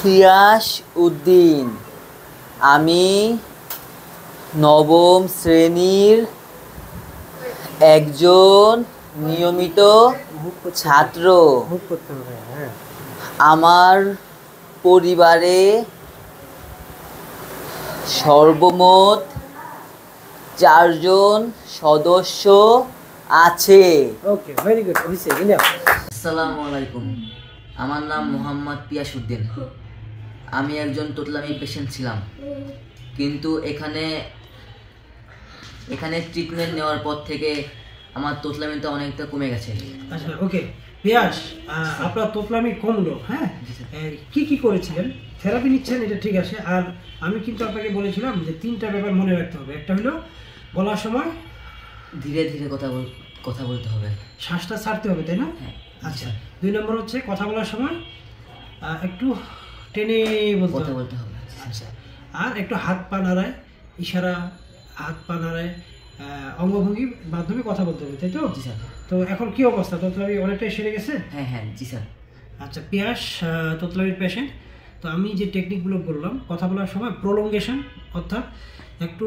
পিয়াস উদ্দিন। আমি নবম শ্রেণীর একজন নিয়মিত ছাত্র। আমার পরিবারে সর্বমোট 4 জন সদস্য আছে। ওকে, ভেরি গুড। আসসালামু আলাইকুম। আমার নাম মোহাম্মদ পিয়াস উদ্দিন। আমি একজন তোতলামি পেশেন্ট ছিলাম, কিন্তু এখানে ট্রিটমেন্ট নেওয়ার পর থেকে আমার তোতলামিটা অনেকটা কমে গেছে। আচ্ছা, ওকে পিয়াস, আপনার তোতলামি কমলো, হ্যাঁ? কি করেছিলেন? থেরাপি নিচ্ছেন, এটা ঠিক আছে। আর আমি কিন্তু আপনাকে বলেছিলাম যে 3টা ব্যাপার মনে রাখতে হবে। একটা হলো বলার সময় ধীরে ধীরে কথা বলতে হবে, শ্বাসটা ছাড়তে হবে, তাই না? হ্যাঁ। আচ্ছা, 2 নম্বর হচ্ছে কথা বলার সময় একটু টেনে বলতে হবে। আচ্ছা, আর একটু হাত পা নাড়ায়, ইশারা, হাত পা নাড়ায়, অঙ্গভঙ্গির মাধ্যমে কথা বলতে হবে, তাই তো? জি স্যার। তো এখন কি অবস্থা? তোতলামি অনেকটাই সেরে গেছে? হ্যাঁ জি স্যার। আচ্ছা পিয়াস, তোতলামির পেশেন্ট। তো আমি যে টেকনিকগুলো বললাম, কথা বলার সময় প্রলঙ্গেশন, অর্থাৎ একটু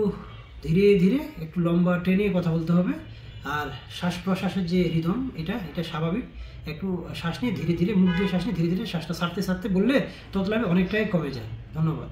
ধীরে ধীরে একটু লম্বা টেনে কথা বলতে হবে। আর শ্বাস প্রশ্বাসের যে রিদম, এটা স্বাভাবিক। একটু শ্বাস নিয়ে ধীরে ধীরে, মুখ দিয়ে শ্বাস নিয়ে ধীরে ধীরে শ্বাসটা ছাড়তে বললে তোতলামি অনেকটাই কমে যায়। ধন্যবাদ।